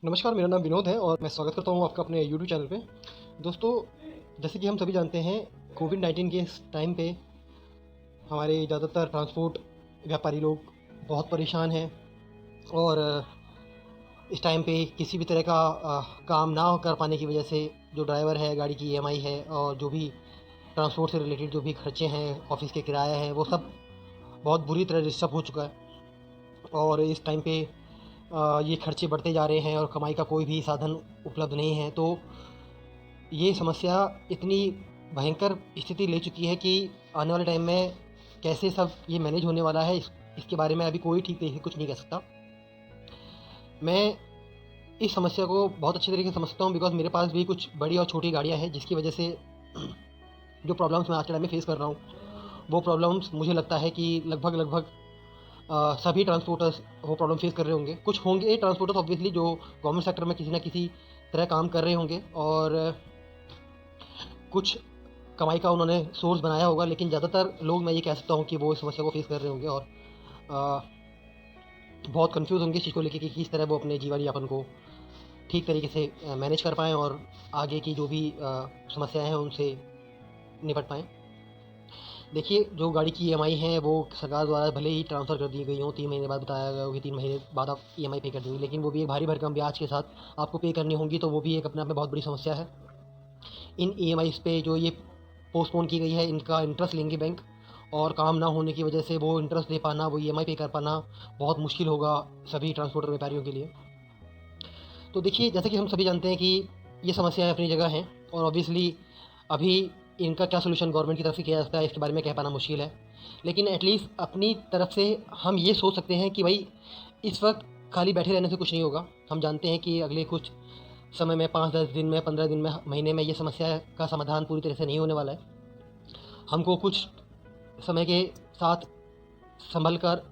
नमस्कार, मेरा नाम विनोद है और मैं स्वागत करता हूँ आपका अपने यूट्यूब चैनल पे। दोस्तों, जैसे कि हम सभी जानते हैं, कोविड-19 के इस टाइम पे हमारे ज़्यादातर ट्रांसपोर्ट व्यापारी लोग बहुत परेशान हैं और इस टाइम पे किसी भी तरह का काम ना कर पाने की वजह से जो ड्राइवर है, गाड़ी की ईएमआई है और जो भी ट्रांसपोर्ट से रिलेटेड जो भी खर्चे हैं, ऑफ़िस के किराया है, वो सब बहुत बुरी तरह डिस्टर्ब हो चुका है। और इस टाइम पे ये खर्चे बढ़ते जा रहे हैं और कमाई का कोई भी साधन उपलब्ध नहीं है। तो ये समस्या इतनी भयंकर स्थिति ले चुकी है कि आने वाले टाइम में कैसे सब ये मैनेज होने वाला है, इसके बारे में अभी कोई ठीक तरीके से कुछ नहीं कह सकता। मैं इस समस्या को बहुत अच्छे तरीके से समझता हूँ, बिकॉज़ मेरे पास भी कुछ बड़ी और छोटी गाड़ियाँ हैं, जिसकी वजह से जो प्रॉब्लम्स मैं आज के टाइम में फ़ेस कर रहा हूँ, वो प्रॉब्लम्स मुझे लगता है कि लगभग सभी ट्रांसपोर्टर्स वो प्रॉब्लम फ़ेस कर रहे होंगे। कुछ होंगे ट्रांसपोर्टर्स ऑब्वियसली जो गवर्नमेंट सेक्टर में किसी न किसी तरह काम कर रहे होंगे और कुछ कमाई का उन्होंने सोर्स बनाया होगा, लेकिन ज़्यादातर लोग, मैं ये कह सकता हूँ कि वो इस समस्या को फ़ेस कर रहे होंगे और अ, बहुत कन्फ्यूज़ होंगे इस चीज़ को लेके कि किस तरह वो अपने जीवन यापन को ठीक तरीके से मैनेज कर पाएँ और आगे की जो भी समस्याएँ हैं उनसे निपट पाएँ। देखिए, जो गाड़ी की ईएमआई है वो सरकार द्वारा भले ही ट्रांसफ़र कर दी गई हो, 3 महीने बाद बताया गया हो कि 3 महीने बाद आप ईएमआई पे कर देंगे, लेकिन वो भी एक भारी भरकम ब्याज के साथ आपको पे करनी होंगी, तो वो भी एक अपने आप में बहुत बड़ी समस्या है। इन ईएमआईज़ पे जो ये पोस्टपोन की गई है, इनका इंटरेस्ट लेंगे बैंक और काम ना होने की वजह से वो इंटरेस्ट दे पाना, वो ईएमआई पे कर पाना बहुत मुश्किल होगा सभी ट्रांसपोर्टर व्यापारियों के लिए। तो देखिए, जैसा कि हम सभी जानते हैं कि ये समस्याएँ अपनी जगह हैं और ऑब्वियसली अभी इनका क्या सॉल्यूशन गवर्नमेंट की तरफ से किया जा सकता है, इसके बारे में कह पाना मुश्किल है। लेकिन एटलीस्ट अपनी तरफ से हम ये सोच सकते हैं कि भई इस वक़्त खाली बैठे रहने से कुछ नहीं होगा। हम जानते हैं कि अगले कुछ समय में 5-10 दिन में, 15 दिन में, महीने में ये समस्या का समाधान पूरी तरह से नहीं होने वाला है। हमको कुछ समय के साथ सँभल कर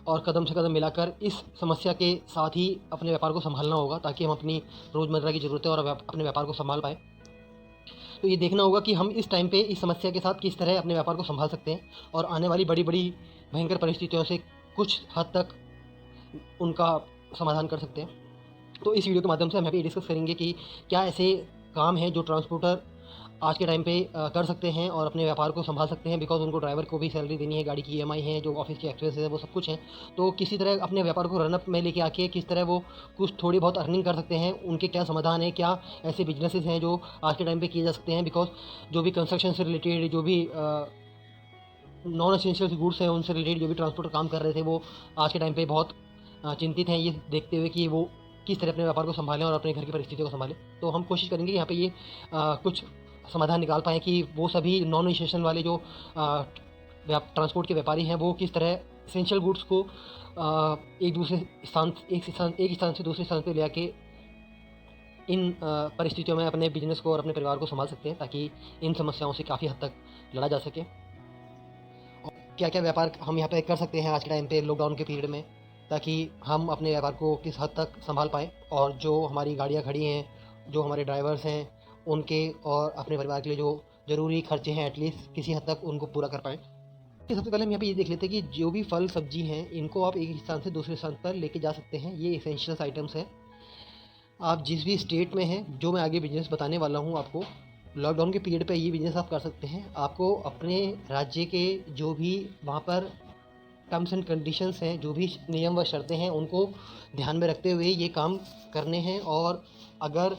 और कदम से कदम मिलाकर इस समस्या के साथ ही अपने व्यापार को सँभालना होगा, ताकि हम अपनी रोज़मर्रा की ज़रूरतें और अपने व्यापार को सँभाल पाएँ। तो ये देखना होगा कि हम इस टाइम पे इस समस्या के साथ किस तरह अपने व्यापार को सँभाल सकते हैं और आने वाली बड़ी-बड़ी भयंकर परिस्थितियों से कुछ हद तक उनका समाधान कर सकते हैं। तो इस वीडियो के माध्यम से हम यहाँ पे ये डिस्कस करेंगे कि क्या ऐसे काम हैं जो ट्रांसपोर्टर आज के टाइम पे कर सकते हैं और अपने व्यापार को सँभाल सकते हैं, बिकॉज़ उनको ड्राइवर को भी सैलरी देनी है, गाड़ी की ईएमआई है, जो ऑफ़िस की एक्सपेंसेस है, वो सब कुछ है। तो किसी तरह अपने व्यापार को रन अप में लेके आके किस तरह वो कुछ थोड़ी बहुत अर्निंग कर सकते हैं, उनके क्या समाधान है, क्या ऐसे बिज़नेसेस हैं जो आज के टाइम पे किए जा सकते हैं, बिकॉज़ जो भी कंस्ट्रक्शन से रिलेटेड जो भी नॉन एसेंशियल गुड्स हैं, उनसे रिलेटेड जो भी ट्रांसपोर्टर काम कर रहे थे, वो आज के टाइम पे बहुत चिंतित हैं ये देखते हुए कि वो किस तरह अपने व्यापार को सँभालें और अपने घर की परिस्थितियों को सँभालें। तो हम कोशिश करेंगे यहाँ पे ये कुछ समाधान निकाल पाएँ कि वो सभी नॉन एसेंशियल वाले जो ट्रांसपोर्ट के व्यापारी हैं, वो किस तरह एसेंशियल गुड्स को एक स्थान से दूसरे स्थान पे ले आके इन परिस्थितियों में अपने बिज़नेस को और अपने परिवार को सँभाल सकते हैं, ताकि इन समस्याओं से काफ़ी हद तक लड़ा जा सके। क्या-क्या व्यापार हम यहाँ पे कर सकते हैं आज के टाइम पे लॉकडाउन के पीरियड में, ताकि हम अपने व्यापार को किस हद तक सँभाल पाएँ और जो हमारी गाड़ियाँ खड़ी हैं, जो हमारे ड्राइवर्स हैं, उनके और अपने परिवार के लिए जो ज़रूरी खर्चे हैं एटलीस्ट किसी हद तक उनको पूरा कर पाएँ। कि सबसे पहले हम यहाँ पे ये देख लेते हैं कि जो भी फल सब्ज़ी हैं, इनको आप एक स्थान से दूसरे स्थान पर लेके जा सकते हैं। ये एसेंशियल्स आइटम्स हैं। आप जिस भी स्टेट में हैं, जो मैं आगे बिज़नेस बताने वाला हूँ आपको, लॉकडाउन के पीरियड पे ये बिज़नेस आप कर सकते हैं। आपको अपने राज्य के जो भी वहाँ पर टर्म्स एंड कंडीशंस हैं, जो भी नियम व शर्तें हैं, उनको ध्यान में रखते हुए ये काम करने हैं और अगर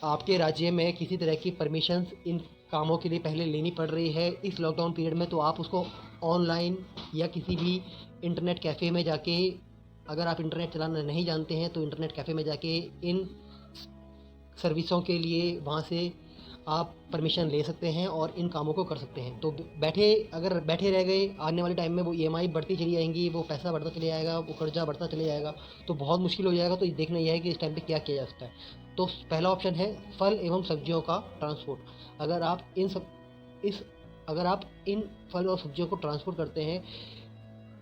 आपके राज्य में किसी तरह की परमिशंस इन कामों के लिए पहले लेनी पड़ रही है इस लॉकडाउन पीरियड में, तो आप उसको ऑनलाइन या किसी भी इंटरनेट कैफ़े में जाके, अगर आप इंटरनेट चलाना नहीं जानते हैं, तो इंटरनेट कैफ़े में जाके इन सर्विसों के लिए वहाँ से आप परमिशन ले सकते हैं और इन कामों को कर सकते हैं। तो अगर बैठे रह गए, आने वाले टाइम में वो ईएमआई बढ़ती चली जाएँगी, वो पैसा बढ़ता चले जाएगा, वो कर्ज़ा बढ़ता चले जाएगा, तो बहुत मुश्किल हो जाएगा। तो ये देखना ये है कि इस टाइम पे क्या किया जा सकता है। तो पहला ऑप्शन है फल एवं सब्जियों का ट्रांसपोर्ट। अगर आप इन फल और सब्जियों को ट्रांसपोर्ट करते हैं,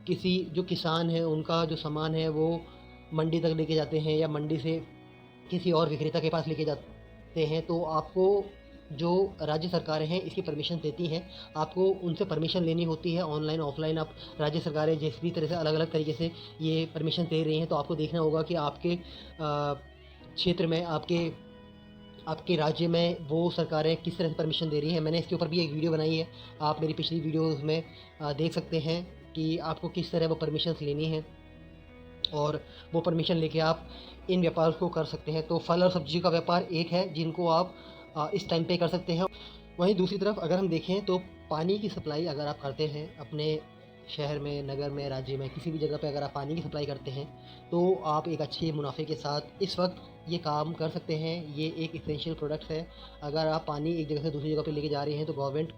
किसी जो किसान हैं उनका जो सामान है वो मंडी तक लेके जाते हैं या मंडी से किसी और विक्रेता के पास लेके जाते हैं, तो आपको जो राज्य सरकारें हैं इसकी परमिशन देती हैं, आपको उनसे परमिशन लेनी होती है ऑनलाइन ऑफलाइन। आप राज्य सरकारें जिस भी तरह से अलग अलग तरीके से ये परमिशन दे रही हैं, तो आपको देखना होगा कि आपके क्षेत्र में, आपके आपके राज्य में वो सरकारें किस तरह से परमिशन दे रही हैं। मैंने इसके ऊपर भी एक वीडियो बनाई है, आप मेरी पिछली वीडियोज़ में देख सकते हैं कि आपको किस तरह वो परमिशंस लेनी है और वो परमिशन लेके आप इन व्यापार को कर सकते हैं। तो फल और सब्जी का व्यापार एक है जिनको आप इस टाइम पे कर सकते हैं। वहीं दूसरी तरफ अगर हम देखें तो पानी की सप्लाई अगर आप करते हैं अपने शहर में, नगर में, राज्य में, किसी भी जगह पे अगर आप पानी की सप्लाई करते हैं तो आप एक अच्छे मुनाफे के साथ इस वक्त ये काम कर सकते हैं। ये एक इसेंशियल प्रोडक्ट है। अगर आप पानी एक जगह से दूसरी जगह पे लेके जा रहे हैं तो गवर्नमेंट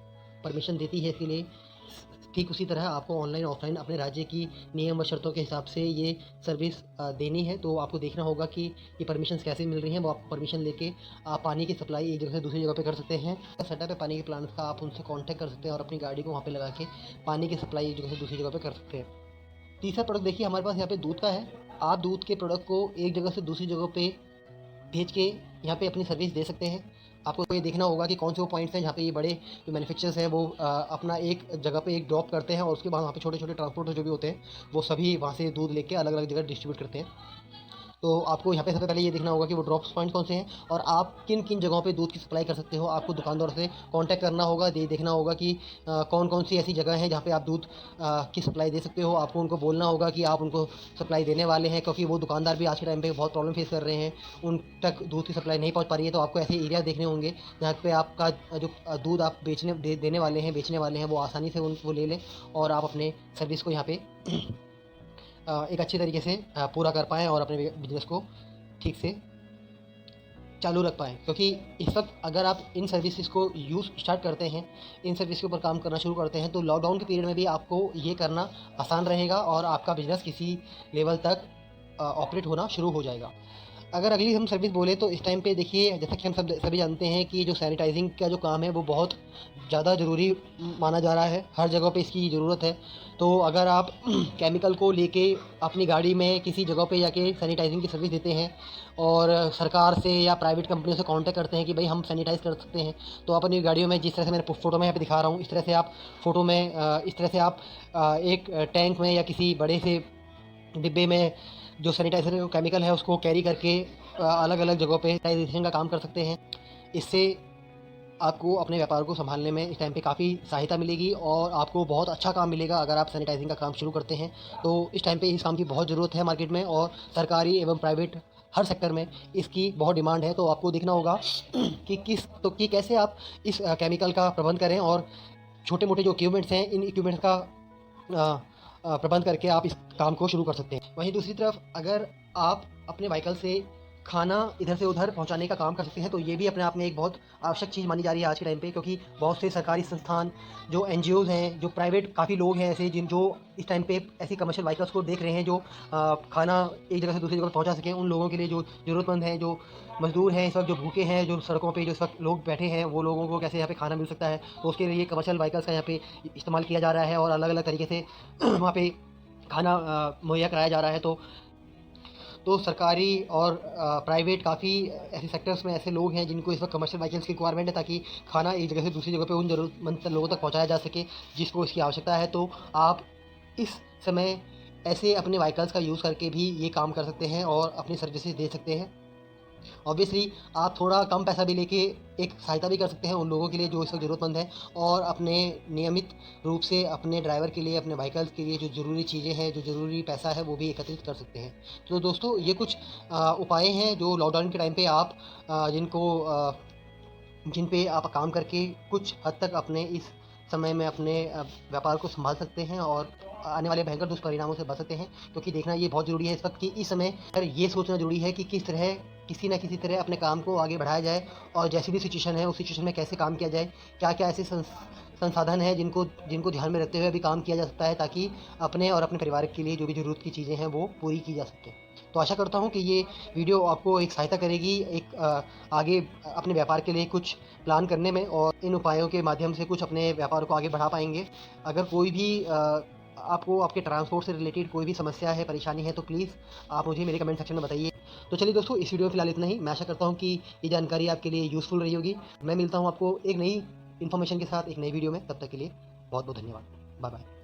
परमिशन देती है इसके लिए। ठीक उसी तरह आपको ऑनलाइन ऑफलाइन अपने राज्य की नियम व शर्तों के हिसाब से ये सर्विस देनी है। तो आपको देखना होगा कि ये परमिशंस कैसे मिल रही हैं। वो आप परमिशन लेके आप पानी की सप्लाई एक जगह से दूसरी जगह पे कर सकते हैं। सेटअप है पानी के प्लांट का, आप उनसे कांटेक्ट कर सकते हैं और अपनी गाड़ी को वहाँ पे लगा के पानी की सप्लाई एक जगह से दूसरी जगह पे कर सकते हैं। तीसरा प्रोडक्ट देखिए, हमारे पास यहाँ पे दूध का है। आप दूध के प्रोडक्ट को एक जगह से दूसरी जगह पे भेज के यहाँ पे अपनी सर्विस दे सकते हैं। आपको ये देखना होगा कि कौन से वो पॉइंट्स हैं जहाँ पे ये बड़े जो मैन्युफैक्चरर्स हैं वो अपना एक जगह पे एक ड्रॉप करते हैं और उसके बाद वहाँ पे छोटे छोटे ट्रांसपोर्टर जो भी होते हैं वो सभी वहाँ से दूध लेके अलग अलग जगह डिस्ट्रीब्यूट करते हैं। तो आपको यहाँ पे सबसे पहले ये देखना होगा कि वो ड्रॉप्स पॉइंट कौन से हैं और आप किन किन जगहों पे दूध की सप्लाई कर सकते हो। आपको दुकानदार से कांटेक्ट करना होगा, देखना होगा कि कौन कौन सी ऐसी जगह हैं जहाँ पे आप दूध की सप्लाई दे सकते हो। आपको उनको बोलना होगा कि आप उनको सप्लाई देने वाले हैं, क्योंकि वो दुकानदार भी आज के टाइम पे बहुत प्रॉब्लम फेस कर रहे हैं, उन तक दूध की सप्लाई नहीं पहुँच पा रही है। तो आपको ऐसे एरिया देखने होंगे जहाँ पे आपका जो दूध आप देने वाले हैं, बेचने वाले हैं, वो आसानी से वो ले लें और आप अपने सर्विस को यहाँ पे एक अच्छे तरीके से पूरा कर पाएँ और अपने बिजनेस को ठीक से चालू रख पाएँ। क्योंकि इस वक्त अगर आप इन सर्विसेज को यूज़ स्टार्ट करते हैं, इन सर्विस के ऊपर काम करना शुरू करते हैं, तो लॉकडाउन के पीरियड में भी आपको ये करना आसान रहेगा और आपका बिज़नेस किसी लेवल तक ऑपरेट होना शुरू हो जाएगा। अगर अगली हम सर्विस बोले तो इस टाइम पे देखिए, जैसा कि हम सभी जानते हैं कि जो सैनिटाइजिंग का जो काम है वो बहुत ज़्यादा ज़रूरी माना जा रहा है। हर जगह पे इसकी ज़रूरत है। तो अगर आप केमिकल को लेके अपनी गाड़ी में किसी जगह पे जाके सैनिटाइजिंग की सर्विस देते हैं और सरकार से या प्राइवेट कंपनियों से कांटेक्ट करते हैं कि भाई हम सैनिटाइज़ कर सकते हैं, तो आप अपनी गाड़ियों में जिस तरह से मैंने फ़ोटो में यहाँ पे दिखा रहा हूँ, इस तरह से आप फ़ोटो में इस तरह से आप एक टैंक में या किसी बड़े से डिब्बे में जो सैनिटाइज़र जो केमिकल है उसको कैरी करके अलग अलग जगहों पे सैनिटाइजेशन का काम कर सकते हैं। इससे आपको अपने व्यापार को संभालने में इस टाइम पे काफ़ी सहायता मिलेगी और आपको बहुत अच्छा काम मिलेगा अगर आप सैनिटाइजिंग का काम शुरू करते हैं। तो इस टाइम पे इस काम की बहुत ज़रूरत है मार्केट में और सरकारी एवं प्राइवेट हर सेक्टर में इसकी बहुत डिमांड है। तो आपको देखना होगा कि कैसे आप इस केमिकल का प्रबंध करें और छोटे मोटे जो इक्विपमेंट्स हैं, इन इक्विपमेंट्स का प्रबंध करके आप इस काम को शुरू कर सकते हैं। वहीं दूसरी तरफ अगर आप अपने व्हीकल से खाना इधर से उधर पहुंचाने का काम कर सकते हैं, तो ये भी अपने आप में एक बहुत आवश्यक चीज़ मानी जा रही है आज के टाइम पे। क्योंकि बहुत से सरकारी संस्थान, जो एनजीओज़ हैं, जो प्राइवेट काफ़ी लोग हैं ऐसे जो इस टाइम पे ऐसी कमर्शियल व्हीकल्स को देख रहे हैं जो खाना एक जगह से दूसरी जगह पहुंचा सकें। उन लोगों के लिए जो ज़रूरतमंद हैं, जो मज़दूर हैं इस वक्त, जो भूखे हैं, जो सड़कों पे जो इस वक्त लोग बैठे हैं, वो लोगों को कैसे यहाँ पे खाना मिल सकता है। तो उसके लिए कमर्शियल व्हीकल्स का यहाँ पे इस्तेमाल किया जा रहा है और अलग अलग तरीके से वहाँ पे खाना मुहैया कराया जा रहा है। तो सरकारी और प्राइवेट काफ़ी ऐसे सेक्टर्स में ऐसे लोग हैं जिनको इस वक्त कमर्शियल व्हीकल्स की रिक्वायरमेंट है, ताकि खाना एक जगह से दूसरी जगह पे उन ज़रूरतमंद लोगों तक पहुंचाया जा सके जिसको इसकी आवश्यकता है। तो आप इस समय ऐसे अपने व्हीकल्स का यूज़ करके भी ये काम कर सकते हैं और अपनी सर्विसेज दे सकते हैं। ऑब्वियसली आप थोड़ा कम पैसा भी लेके एक सहायता भी कर सकते हैं उन लोगों के लिए जो इस वक्त ज़रूरतमंद है और अपने नियमित रूप से अपने ड्राइवर के लिए, अपने व्हीकल्स के लिए जो ज़रूरी चीज़ें हैं, जो ज़रूरी पैसा है, वो भी एकत्रित कर सकते हैं। तो दोस्तों, ये कुछ उपाय हैं जो लॉकडाउन के टाइम पे आप जिन पे आप काम करके कुछ हद तक अपने इस समय में अपने व्यापार को संभाल सकते हैं और आने वाले भयंकर दुष्परिणामों से बच सकते हैं। क्योंकि देखना ये बहुत ज़रूरी है इस वक्त कि इस समय पर ये सोचना ज़रूरी है कि किस तरह किसी न किसी तरह अपने काम को आगे बढ़ाया जाए और जैसी भी सिचुएशन है उस सिचुएशन में कैसे काम किया जाए, क्या-क्या ऐसे संसाधन हैं जिनको ध्यान में रखते हुए अभी काम किया जा सकता है, ताकि अपने और अपने परिवार के लिए जो भी ज़रूरत की चीज़ें हैं वो पूरी की जा सकें। तो आशा करता हूँ कि ये वीडियो आपको एक सहायता करेगी एक आगे अपने व्यापार के लिए कुछ प्लान करने में और इन उपायों के माध्यम से कुछ अपने व्यापार को आगे बढ़ा पाएँगे। अगर कोई भी आपको आपके ट्रांसपोर्ट से रिलेटेड कोई भी समस्या है, परेशानी है, तो प्लीज़ आप मुझे मेरे कमेंट सेक्शन में बताइए। तो चलिए दोस्तों, इस वीडियो में फ़िलहाल इतना ही। मैं आशा करता हूँ कि ये जानकारी आपके लिए यूज़फुल रही होगी। मैं मिलता हूँ आपको एक नई इन्फॉर्मेशन के साथ एक नई वीडियो में। तब तक के लिए बहुत बहुत धन्यवाद। Bye bye.